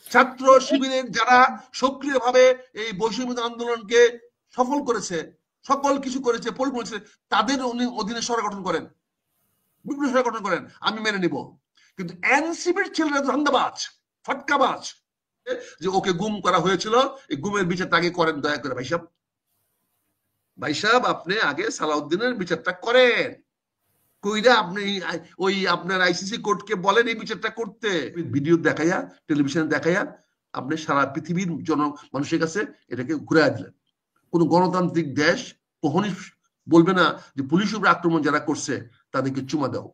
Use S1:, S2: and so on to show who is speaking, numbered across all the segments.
S1: ছাত্র শিবিরের যারা সক্রিয়ভাবে এই বৈষম্য আন্দোলনকে সফল করেছে, সকল কিছু করেছে, পরিকল্পনা করেছে, তাদের অধীনে সরকার গঠন করেন, বিপ্লবী সরকার গঠন করেন, আমি মেনে নিব। কিন্তু এনসিপির ছেলেরা ধান্দাবাজ, ফটকাবাজ, যে ওকে গুম করা হয়েছিল, এই গুমের বিচারটা আগে করেন দয়া করে। ভাই সাহেব আপনি আগে সালাউদ্দিনের বিচারটা করেন। কইরা আপনি ওই আপনার আইসিসি কোর্টকে বলেন এই বিচারটা করতে। ভিডিও দেখাইয়া, টেলিভিশনে দেখাইয়া আপনি সারা পৃথিবীর মানুষের কাছে এটাকে ঘুরাইয়া দিলেন। কোন গণতান্ত্রিক দেশ কখনই বলবে না যে পুলিশ উপরে আক্রমণ যারা করছে তাদেরকে চুমা দাও।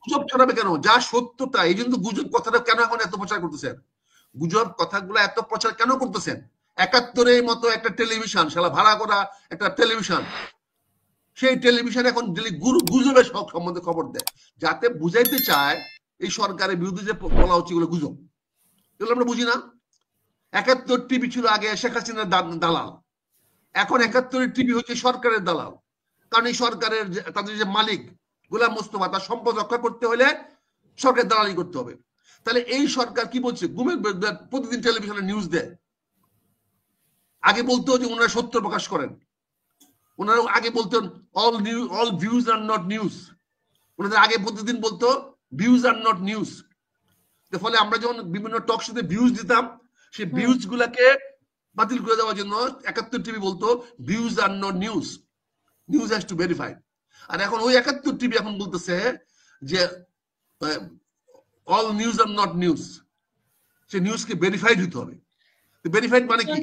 S1: গুজব ছড়াবে কেন? যা সত্যতা, এই জন্য গুজব কথাটা কেন এখন এত প্রচার করতেছেন? গুজব কথাগুলো এত প্রচার কেন করতেছেন? ৭১-এর মতো একটা টেলিভিশন, শালা ভাড়া করা একটা টেলিভিশন, সেই টেলিভিশন এখন গুজবের সম্বন্ধে খবর দেয়, যাতে বুঝাইতে চায় এই সরকারের বিরুদ্ধে যে বলা হচ্ছে এগুলো গুজব। এগুলো আমরা বুঝি না। ৭১ টিভি ছিল আগে শেখ হাসিনার দালাল, এখন ৭১ টিভি হচ্ছে সরকারের দালাল। কারণ এই সরকারের তাদের যে মালিক গোলাম মোস্তফা, তার সম্পদ রক্ষা করতে হলে সরকার দালালি করতে হবে। তাহলে এই সরকার কি বলছে? গুমের প্রতিদিন টেলিভিশনে নিউজ দেয়। আগে বলতো যে ওনারা সত্য প্রকাশ করেন, ওনারা আগে বলতেন all views are not news, ওনাদের আগে প্রতিদিন বলতো ভিউজ আর নট নিউজ। ফলে আমরা যখন বিভিন্ন টক শোতে ভিউজ দিতাম, সেই ভিউজ গুলাকে বাতিল করে দেওয়ার জন্য ৭১ টিভি বলতো views are not news, news has to verify. আর এখন ওই ৭১ টিভি এখন বলতেছে যে all news are not news, সে নিউজকে ভেরিফাইড হতে হবে। ভেরিফাইড মানে কি?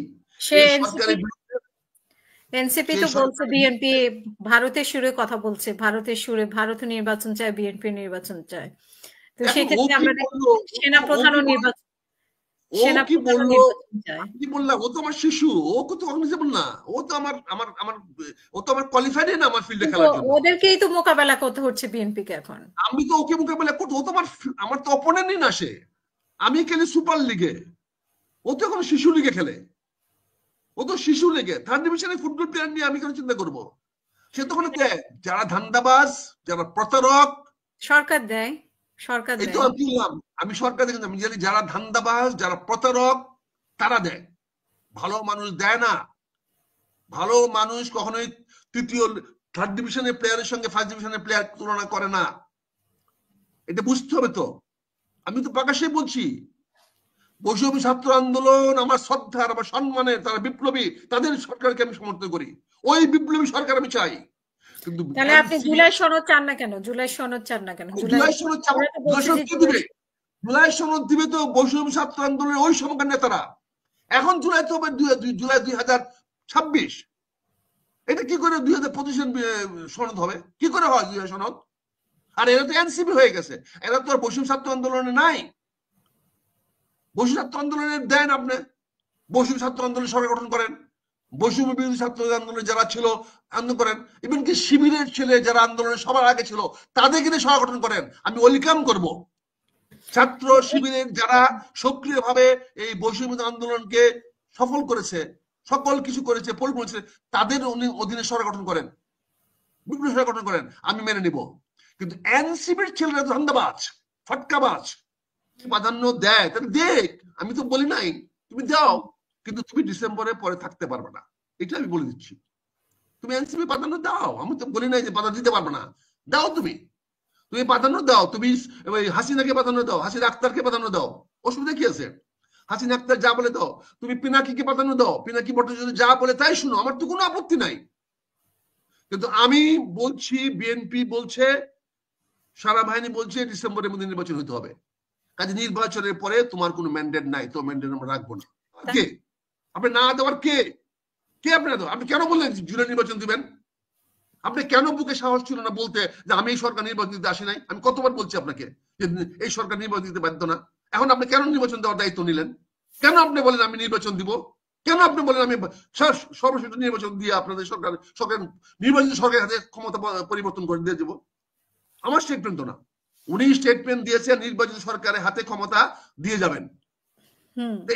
S2: এনসিপি তো বলছে বিএনপি ভারতের সুরে কথা বলছে, ভারতের সুরে ভারত নির্বাচন চায়, বিএনপি নির্বাচন চায়। তো সেই ক্ষেত্রে আমরা সেনা প্রধানও নির্বাচন, সেনা প্রধানও নির্বাচন চায়।
S1: কি বললাম, ও তো আমার শিশু, ও তো অনরিজনেবল না, ও তো আমার কোয়ালিফাইড না আমার ফিল্ডে খেলার জন্য।
S2: ওদেরকেই তো মোকাবেলা করতে হচ্ছে বিএনপি কে এখন।
S1: আমি তো ওকে মোকাবেলা করতে, ও তো আমার তো অপোনেন্টই না সে। আমি খেলি সুপার লিগে, ও তো এখন শিশু লিগে খেলে। ও তো শিশু লিগে, থার্ড ডিভিশনে ফুটবল প্লেয়ার নিয়ে আমি কেন চিন্তা করবো? সে তখন দেয় যারা ধান্দাবাজ, যারা প্রতারক,
S2: সরকার দেয়, সরকার দেয়।
S1: আমি সরকার দেখি, আমি জানি যারা ধান্দাবাজ, যারা প্রতারক, তারা দেয়। ভালো মানুষ দেয় না। ভালো মানুষ কখনোই তৃতীয় থার্ড ডিভিশনের প্লেয়ারের সঙ্গে ফার্স্ট ডিভিশনের প্লেয়ার তুলনা করে না। এটা বুঝতে হবে তো। আমি তো প্রকাশ্যে বলছি, বৈষম্য ছাত্র আন্দোলন আমার শ্রদ্ধার, আমার সম্মানের, তারা বিপ্লবী, তাদের সরকারকে আমি সমর্থন করি। ওই বিপ্লবী সরকার আমি চাই।
S2: কিন্তু তাহলে আপনি জুলাই সনদ চান না কেন? জুলাই সনদ চান না কেন?
S1: জুলাই সনদ কি দিবে? জুলাই সনদ দিবে তো বৈষম্য ছাত্র আন্দোলনের ওই সময়কার নেতারা। এখন জুলাই তো হবে জুলাই 2026। এটা কি করে 2025 সনদ হবে? কি করে হয় জুলাই সনদ? আর এরা তো এনসিপি হয়ে গেছে, এরা তো আর বৈষম্য ছাত্র আন্দোলনে নাই। বৈষম্য ছাত্র আন্দোলনের দেন আপনি, বৈষম্য ছাত্র আন্দোলন সরকার গঠন করেন, বৈষম্য বিরোধী ছাত্র আন্দোলনে যারা ছিল আন্দোলন করেন, ইভেন কি শিবিরের ছেলে যারা আন্দোলনে সবার আগে ছিল তাদেরকে নিয়ে সরকার গঠন করেন, আমি ওয়েলকাম করব। ছাত্র শিবিরের যারা সক্রিয়ভাবে এই বৈষম্য আন্দোলনকে সফল করেছে, সকল কিছু করেছে, পরিকল্পনা করেছে, তাদের অধীনে সরকার গঠন করেন, বিপ্লবী সরকার গঠন করেন, আমি মেনে নিব। কিন্তু এনসিপির ছেলেরা ধান্দাবাজ, ফটকাবাজ, প্রাধান্য দেয়, তাহলে দেখ, আমি তো বলি নাই তুমি দাও, কিন্তু তুমি ডিসেম্বরের পরে থাকতে পারবে না, এটা আমি বলে দিচ্ছি। তুমি এনসিপি প্রাধান্য দাও, আমি তো বলি নাই যে প্রাধান্য দিতে পারবে না, দাও, তুমি প্রাধান্য দাও, তুমি হাসিনাকে প্রাধান্য দাও, হাসিনা আক্তারকে প্রাধান্য দাও, অসুবিধা কি আছে? হাসিনা আক্তার যা বলে দাও, তুমি পিনাকিকে প্রাধান্য দাও, পিনাকি ভট্টাচার্য যা বলে তাই শুনো, আমার তো কোনো আপত্তি নাই। কিন্তু আমি বলছি, বিএনপি বলছে, সারা বাহিনী বলছে ডিসেম্বরের মধ্যে নির্বাচন হতে হবে। কাজে নির্বাচনের পরে তোমার কোনো ম্যান্ডেট নাই, তো ম্যান্ডেট আমরা রাখবো না। কে আপনি না দেওয়ার? কে আপনার? আপনি কেন বললেন জুলাই নির্বাচন দিবেন? আপনি কেন বুকে সাহস ছিল না বলতে যে আমি এই সরকার নির্বাচন দিতে আসি নাই? আমি কতবার বলছি আপনাকে যে এই সরকার নির্বাচন দিতে বাধ্য না। এখন আপনি কেন নির্বাচন দেওয়ার দায়িত্ব নিলেন? কেন আপনি বলেন আমি নির্বাচন দিব? কেন আপনি বলেন আমি সর্বশেষ নির্বাচন দিয়ে আপনাদের সরকার নির্বাচিত সরকারের হাতে ক্ষমতা পরিবর্তন করে দিয়ে দেবো? আমার স্টেটমেন্ট তো না, উনি স্টেটমেন্ট দিয়েছে নির্বাচিত সরকারের হাতে ক্ষমতা দিয়ে যাবেন।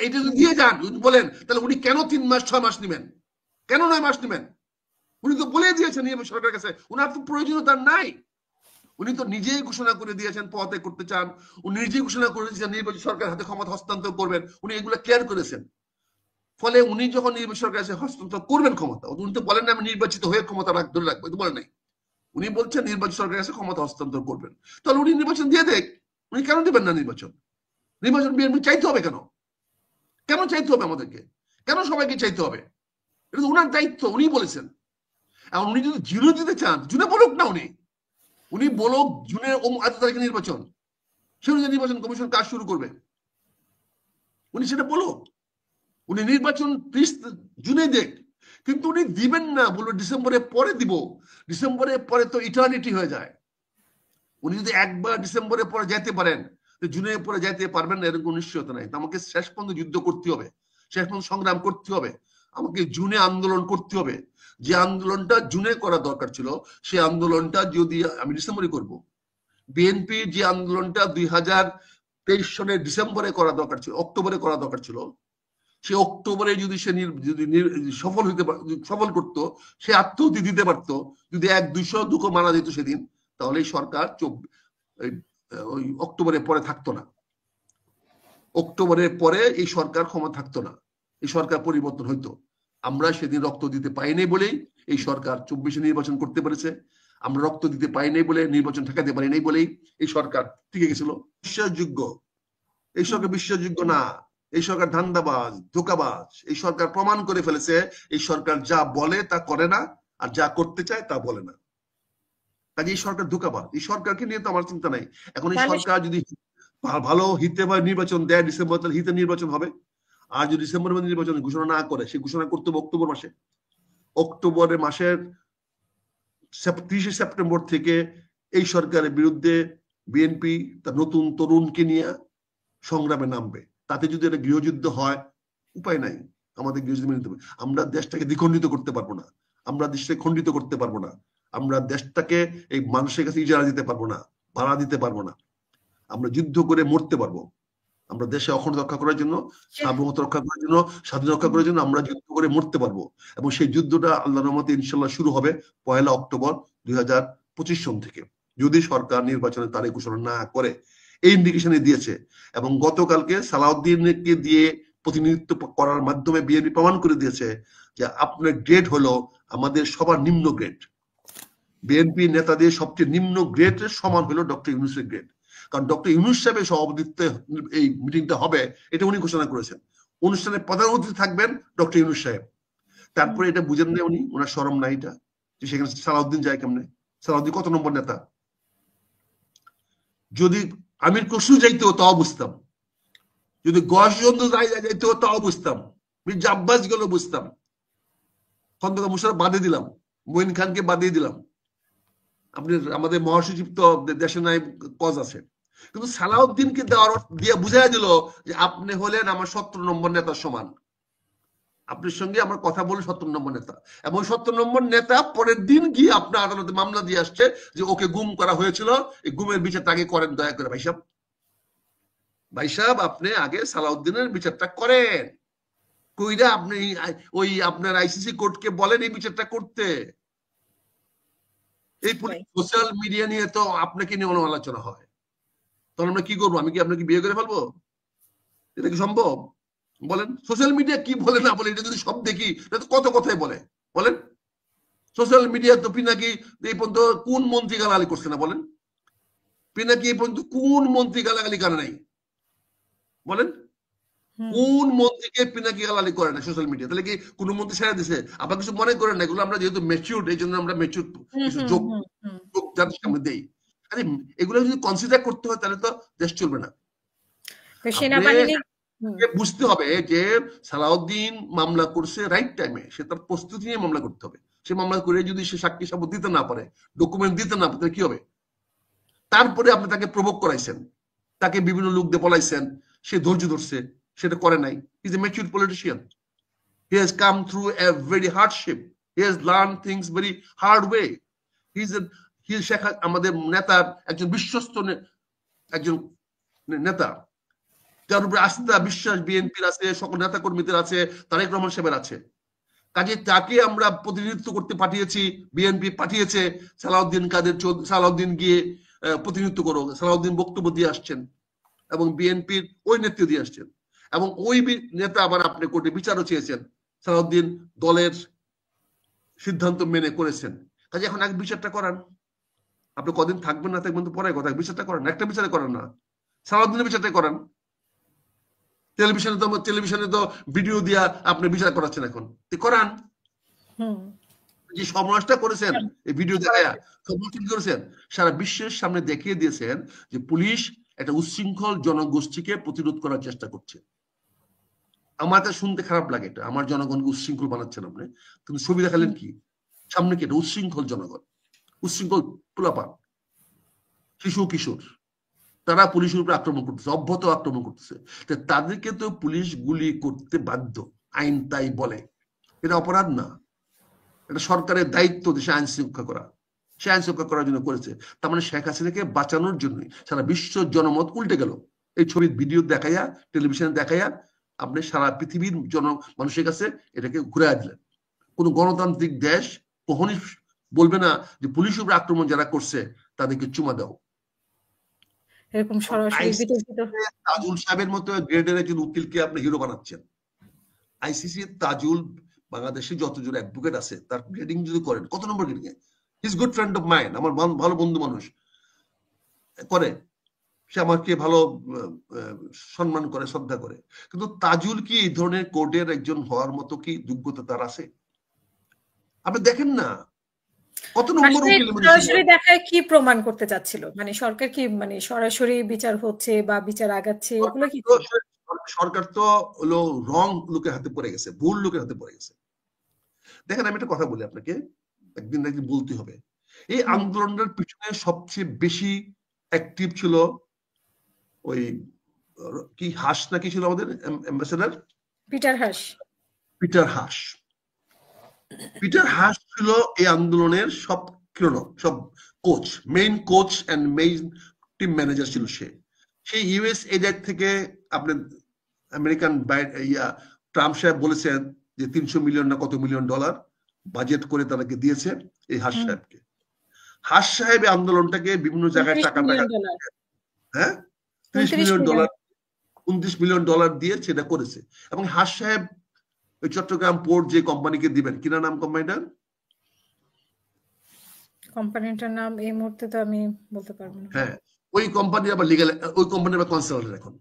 S1: এটা যদি দিয়ে যান বলেন, তাহলে উনি কেন 3 মাস 6 মাস নেবেন? কেন 9 মাস নেবেন? উনি তো বলে দিয়েছেন সরকারের কাছে, উনার তো প্রয়োজনীয়তা নাই। উনি তো নিজেই ঘোষণা করে দিয়েছেন পদত্যাগ করতে চান, উনি নিজেই ঘোষণা করে দিয়েছেন নির্বাচিত সরকার হাতে ক্ষমতা হস্তান্তর করবেন, উনি এগুলো ক্লিয়ার করেছেন। ফলে উনি যখন নির্বাচিত সরকার কাছে হস্তান্তর করবেন ক্ষমতা, উনি তো বলেন না আমি নির্বাচিত হয়ে ক্ষমতা ধরে রাখবো, এটা বলেন নাই। উনি বলছেন নির্বাচিত সরকারের কাছে ক্ষমতা হস্তান্তর করবেন। তাহলে উনি নির্বাচন দিয়ে দেখ, উনি কেন দেবেন না নির্বাচন? নির্বাচন বিএনপি চাইতে হবে কেন? কেন চাইতে হবে আমাদেরকে? কেন সবাইকে চাইতে হবে? এটা তো উনার দায়িত্ব, উনি বলেছেন। এখন উনি যদি জুনে দিতে চান, জুনে বলুক না, উনি বলুক জুনের এত তারিখে নির্বাচন, সে অনুযায়ী নির্বাচন কমিশন কাজ শুরু করবে। উনি সেটা বলুক, উনি নির্বাচন জুনে দেখ, কিন্তু উনি দিবেন না, বলবো ডিসেম্বরের পরে দিব। ডিসেম্বরের পরে তো ইটার্নিটি হয়ে যায়। উনি যদি একবার ডিসেম্বরের পরে যেতে পারেন, জুনের পরে যেতে পারবেন না এরকম নিশ্চয়তা নাই। আমাকে শেষ পর্যন্ত যুদ্ধ করতে হবে, শেষ পর্যন্ত সংগ্রাম করতে হবে, আমাকে জুনে আন্দোলন করতে হবে। যে আন্দোলনটা জুনে করা দরকার ছিল, সেই আন্দোলনটা যদি আমি ডিসেম্বরে করব। বিএনপি যে আন্দোলনটা 2023 সনের ডিসেম্বরে করা দরকার ছিল, অক্টোবরে করা দরকার ছিল, সে অক্টোবরে যদি সে সফল করতো, সে আত্মহত্যা দিতে পারতো, যদি 100-200 দুঃখ মারা যেত সেদিন, তাহলে সরকার ওই অক্টোবরের পরে থাকতো না। অক্টোবরের পরে এই সরকার ক্ষমতা থাকতো না, এই সরকার পরিবর্তন হইতো। আমরা সেদিন রক্ত দিতে পাইনি বলেই এই সরকার 24-এ নির্বাচন করতে পেরেছে। আমরা রক্ত দিতে পাইনি বলে, নির্বাচন ঠেকাতে পারিনি বলেই এই সরকার টিকে গেছিল। বিশ্বাসযোগ্য এই সরকার বিশ্বাসযোগ্য না, এই সরকার ধান্দাবাজ, ধোঁকাবাজ। এই সরকার প্রমাণ করে ফেলেছে এই সরকার যা বলে তা করে না, আর যা করতে চায় তা বলে না। কাজে এই সরকার ধোঁকাবাজ। এই সরকারকে নিয়ে তো আমার চিন্তা নাই। এখন এই সরকার যদি ভালো হিতে বা নির্বাচন দেয় ডিসেম্বর, তাহলে হিতে নির্বাচন হবে। আর যদি ডিসেম্বর মধ্যে নির্বাচন ঘোষণা না করে, সে ঘোষণা করতে হবে অক্টোবর মাসে। অক্টোবরের মাসের 30 সেপ্টেম্বর থেকে এই সরকারের বিরুদ্ধে বিএনপি তার নতুন তরুণকে নিয়ে সংগ্রামে নামবে। তাতে যদি একটা গৃহযুদ্ধ হয়, উপায় নাই, আমাদের গৃহযুদ্ধ মেনে নিতে হবে। আমরা দেশটাকে দ্বিখণ্ডিত করতে পারবো না, আমরা দেশটাকে খণ্ডিত করতে পারবো না, আমরা দেশটাকে এই মানুষের কাছে ইজারা দিতে পারবো না, ভাড়া দিতে পারবো না। আমরা যুদ্ধ করে মরতে পারবো। আমরা দেশে অখণ্ড রক্ষা করার জন্য, সার্বভৌমত্ব রক্ষা করার জন্য, স্বাধীন রক্ষা করার জন্য আমরা যুদ্ধ করে মরতে পারবো। এবং সেই যুদ্ধটা আল্লাহর রহমতে ইনশাল্লাহ শুরু হবে 1 অক্টোবর 2025 সন থেকে, যদি সরকার নির্বাচনের তারিখ ঘোষণা না করে। এই ইন্ডিকেশনে দিয়েছে। এবং গতকালকে সালাউদ্দিনকে দিয়ে প্রতিনিধিত্ব করার মাধ্যমে বিএনপি প্রমাণ করে দিয়েছে যে আপনার গ্রেড হলো আমাদের সবার নিম্ন গ্রেড। বিএনপি নেতাদের সবচেয়ে নিম্ন গ্রেডের সমান হলো ডক্টর ইউনূসের গ্রেড। কারণ ডক্টর ইউনূস সাহেবের সভাপতিত্বে এই মিটিংটা হবে, এটা উনি ঘোষণা করেছেন। অনুষ্ঠানে প্রধান অতিথি থাকবেন ডক্টর ইউনূস সাহেব। তারপরে এটা বুঝেন না উনি, ওনার শরম নাই এটা, যে সেখানে সালাউদ্দিন যায় কেমনে? সালাউদ্দিন কত নম্বর নেতা? যদি আমির খসরু যাইতো তাও বুঝতাম, যদি গসচন্দ্র যাইতো তাও বুঝতাম, মির্জা আব্বাস গেল বুঝতাম, খন্দকার মুশাররফ বাদে দিলাম, মঈন খানকে বাদিয়ে দিলাম। আপনি আমাদের মহাসচিব তো দেশে নাই, কজ আছে। কিন্তু সালাউদ্দিনকে দিয়ে বুঝাই দিল যে আপনি হলেন আমার 17 নম্বর নেতার সমান, আপনার সঙ্গে আমার কথা বলে 17 নম্বর নেতা। এবং 17 নম্বর নেতা পরের দিন গিয়ে আপনার আদালতে মামলা দিয়ে আসছে যে ওকে গুম করা হয়েছিল, এই গুমের বিচারটা আগে করেন দয়া করে ভাই সাহেব। ভাই সাহেব আপনি আগে সালাউদ্দিনের বিচারটা করেন, কইরা আপনি ওই আপনার আইসিসি কোর্টকে বলেন এই বিচারটা করতে। এই সোশ্যাল মিডিয়া নিয়ে তো আপনাকে নিয়ে আলোচনা হয়, তখন আমরা কি করবো? আমি কি আপনাকে বিয়ে করে ফেলবো? এটা কি সম্ভব? বলেন। সোশ্যাল মিডিয়া কি বলে না বলে এটা যদি সব দেখি, কত কথাই বলে। বলেন সোশ্যাল মিডিয়া তো পিনাকি এই পর্যন্ত কোন মন্ত্রী গালাগালি করছে না? বলেন পিনাকি এই পর্যন্ত কোন মন্ত্রী গালাগালি করে নাই? বলেন কোন মন্ত্রীকে পিনাকি গালাগালি করে না সোশ্যাল মিডিয়া? তাহলে কি কোন মন্ত্রী ছেড়ে দিছে? আপনার কিছু মনে করেন না, এগুলো আমরা যেহেতু ম্যাচিউরড, এই জন্য আমরা ম্যাচিউরড কিছু যোগ যাদের সামনে দেই। আরে এগুলো যদি কনসিডার করতে হয় তাহলে তো দেশ চলবে না। বুঝতে হবে যে সালাউদ্দিন মামলা করছে রাইট টাইমে, সে তার প্রস্তুতি নিয়ে মামলা করতে হবে। সে মামলা করে যদি সে সাক্ষী সাবুত দিতে না পারে, ডকুমেন্ট দিতে না পারে, কি হবে? তারপরে আপনি তাকে প্রভোগ করাইছেন, তাকে বিভিন্ন লোক দিয়ে বলাইছেন, সে ধৈর্য ধরছে, সেটা করে নাই। He is a matured politician, he has come through a very hardship, he has learn things very hard way. He is Sheikh আমাদের নেতার একজন বিশ্বস্ত একজন নেতা, যার উপরে আস্থা বিশ্বাস বিএনপির আছে, সকল নেতা কর্মীদের আছে, তারেক রহমান সাহেবের আছে। কাজে তাকে আমরা প্রতিনিধিত্ব করতে পাঠিয়েছি, বিএনপি পাঠিয়েছে সালাউদ্দিন গিয়ে প্রতিনিধিত্ব করো। সালাউদ্দিন বক্তব্য দিয়ে আসছেন এবং বিএনপির ওই নেতৃত্ব দিয়ে আসছেন এবং ওই নেতা আবার আপনি কোর্টে বিচারও চেয়েছেন, সালাউদ্দিন দলের সিদ্ধান্ত মেনে করেছেন। কাজে এখন এক বিচারটা করান, আপনি কদিন থাকবেন না থাকবেন তো পরে কথা, বিচারটা করেন, একটা বিচারে করেন না, সালাউদ্দিনের বিচারটা করান। টেলিভিশনে তো ভিডিও দিয়া আপনি বিচার করাচ্ছেন, এখন করান। যে সমাজটা করেছেন এই ভিডিও দেখায়া সমাজ কি করেছেন, সারা বিশ্বের সামনে দেখিয়ে দিয়েছেন যে পুলিশ একটা উচ্ছৃঙ্খল জনগোষ্ঠীকে প্রতিরোধ করার চেষ্টা করছে। আমার কাছে শুনতে খারাপ লাগে, এটা আমার জনগণকে উচ্ছৃঙ্খল বানাচ্ছেন আপনি, কিন্তু ছবি দেখালেন কি সামনে কি এটা উচ্ছৃঙ্খল জনগণ, উচ্ছৃঙ্খল পোলাপান, শিশু কিশোর, তারা পুলিশের উপরে আক্রমণ করতেছে, অব্যাহত আক্রমণ করতেছে। তাদেরকে তো পুলিশ গুলি করতে বাধ্য, আইন তাই বলে। এটা অপরাধ না, এটা সরকারের দায়িত্ব দেশে আইন শৃঙ্খলা করা, সে আইন শৃঙ্খলা করার জন্য করেছে। তার মানে শেখ হাসিনাকে বাঁচানোর জন্যই সারা বিশ্ব জনমত উল্টে গেল। এই ছবির ভিডিও দেখাইয়া, টেলিভিশনে দেখাইয়া আপনি সারা পৃথিবীর মানুষের কাছে এটাকে ঘুরে দিলেন। কোন গণতান্ত্রিক দেশ কখনই বলবে না যে পুলিশের উপরে আক্রমণ যারা করছে তাদেরকে চুমা দাও।
S2: এরকম সরাসরি
S1: তাজুল সাহেবের মতো গ্রেডের একজন উকিলকে আপনি হিরো বানাচ্ছেন। আইসিসি তাজুল বাংলাদেশে যতজন অ্যাডভোকেট আছে তার গ্রেডিং যদি করেন, কত নম্বর গ্রেডিং এ, his good friend of mind, আমার ভালো বন্ধু মানুষ করে, সে আমাকে ভালো সম্মান করে, শ্রদ্ধা করে, কিন্তু তাজুল কি এই ধরনের কোর্টের একজন হওয়ার মতো কি যোগ্যতা তার আছে? আপনি দেখেন না কত নম্বর উকিল।
S2: সরাসরি দেখায় কি প্রমাণ করতে চাচ্ছিল, মানে সরকার কি মানে সরাসরি বিচার হচ্ছে বা বিচার আগাচ্ছে, এগুলো কি?
S1: সরকার তো হলো রং লোকের হাতে পড়ে গেছে, ভুল লোকের হাতে পড়ে গেছে। দেখেন আমি একটা কথা বলি আপনাকে, একদিন একদিন বলতে হবে, এই আন্দোলনের পিছনে সবচেয়ে বেশি অ্যাক্টিভ ছিল ওই কি হাস নাকি ছিল আমাদের ambassador
S2: Peter Haas.
S1: Peter Haas, Peter Haas ছিল এই আন্দোলনের সব coach, main coach and main team manager ছিল সে। সেই ইউএস এজেন্ট থেকে আপনি আমেরিকান ট্রাম্প সাহেব বলেছেন যে 300 মিলিয়ন না কত মিলিয়ন ডলার বাজেট করে তাদেরকে দিয়েছে এই হাস সাহেবকে। হাস সাহেব আন্দোলনটাকে বিভিন্ন জায়গায় টাকা হ্যাঁ 30 মিলিয়ন ডলার 29 মিলিয়ন ডলার দিয়ে সেটা করেছে। এবং হাস সাহেব ওই চট্টগ্রাম পোর্ট যে কোম্পানিকে দিবেন, কিনা নাম
S2: কোম্পানিটার নাম এই মুহূর্তে তো আমি বলতে পারবো না।
S1: হ্যাঁ, ওই কোম্পানি আবার লিগ্যাল, ওই কোম্পানির আবার কনসালটেন্ট এখন।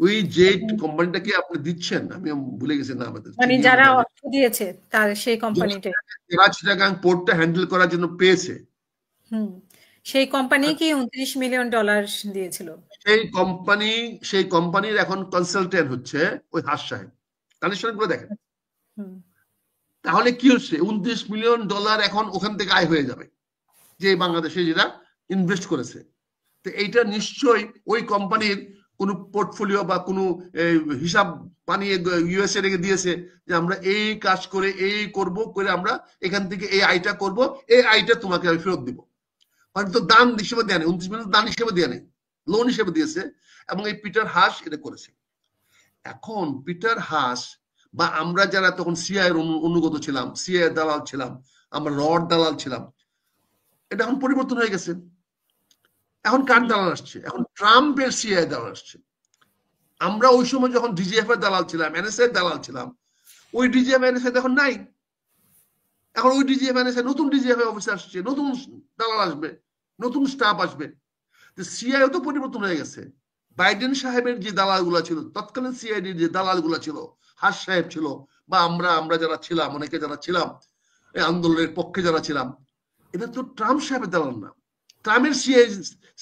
S1: ওই যে কোম্পানিটাকে আপনি দিচ্ছেন, আমি ভুলে গেছি না, আমাদের
S2: মানে যারা অর্থ দিয়েছে তার সেই কোম্পানিটা,
S1: যারা চিটাগাং পোর্টটা হ্যান্ডেল করার জন্য পেয়েছে,
S2: সেই কোম্পানি কি 29 মিলিয়ন ডলার দিয়েছিল।
S1: সেই কোম্পানির এখন কনসালটেন্ট হচ্ছে ওই হাস সাহেব। কানেকশন গুলো দেখেন। তাহলে কি হচ্ছে, 29 মিলিয়ন ডলার এখন ওখান থেকে আয় হয়ে যাবে যে বাংলাদেশে যেটা ইনভেস্ট করেছে। তো এইটা নিশ্চয়ই ওই কোম্পানির কোন পোর্টফোলিও বা কোনো হিসাব বানিয়ে ইউএসএ রেখে দিয়েছে যে আমরা এই কাজ করে এই করব করে আমরা এখান থেকে এই আয়টা করব, এই আয়টা তোমাকে আমি ফেরত দিব। হয়তো দান হিসেবে দেয় নেই, 29 মিলিয়ন দান হিসেবে দেয় নেই, লোন হিসেবে দিয়েছে। এবং এই পিটার হাস এটা করেছে। এখন পিটার হাস বা আমরা যারা তখন সিআই এর অনুগত ছিলাম, সিআই দালাল ছিলাম, আমরা রড দালাল ছিলাম, এটা এখন পরিবর্তন হয়ে গেছে। এখন কার দালাল আসছে? এখন ট্রাম্পের সিআই দালাল আসছে। আমরা ওই সময় যখন ডিজিএফ এর দালাল ছিলাম, এনএসএ এর দালাল ছিলাম, ওই ডিজিএফ এনএসএ এখন নাই। এখন ওই ডিজিএফ এনএসএ নতুন ডিজিএফ অফিসার আসছে, নতুন দালাল আসবে, নতুন স্টাফ আসবে। সিআইও তো পরিবর্তন হয়ে গেছে। বাইডেন সাহেবের যে দালাল গুলা ছিল, তৎকালীন সিআইডির যে দালাল গুলা ছিল, হাস সাহেব ছিল, বা আমরা যারা ছিলাম, অনেকে যারা ছিলাম এই আন্দোলনের পক্ষে যারা ছিলাম, এটা তো ট্রাম্প সাহেবের দালাল না, ট্রাম্পের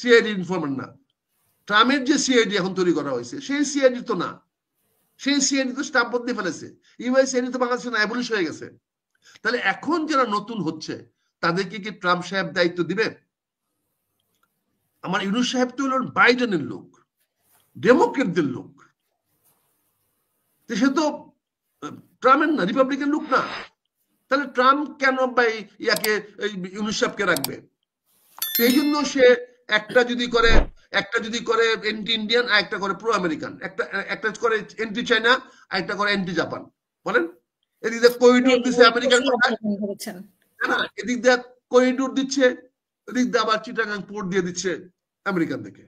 S1: সিআইডি ইনফরমার না। ট্রাম্পের যে সিআইডি এখন তৈরি করা হয়েছে সেই সিআইডি তো না, সেই সিআইডি তো স্টাফ বদলে ফেলেছে। ইউএস সিআইডি তো বাংলাদেশে না, অ্যাবলিশ হয়ে গেছে। তাহলে এখন যারা নতুন হচ্ছে তাদেরকে কি ট্রাম্প সাহেব দায়িত্ব দিবে? আমার ইউনুস সাহেব তো হল বাইডেনের লোক, ডেমোক্রেটদের লোক, সে তো ট্রাম্পের না, রিপাবলিকান লোক না। তাহলে ট্রাম্প কেন বা ইয়াকে ইউনুস সাহেবকে রাখবে? সেই জন্য সে একটা যদি করে এন্টি ইন্ডিয়ান, আর একটা করে প্রো আমেরিকান, একটা করে এন্টি চাইনা, আর একটা করে এন্টি জাপান। বলেন, এদিক দিয়ে করিডোর দিচ্ছে আমেরিকান, এদিক দিয়ে করিডোর দিচ্ছে এদিক দিয়ে আবার চিটাগাং পোর্ট দিয়ে দিচ্ছে আমেরিকান থেকে।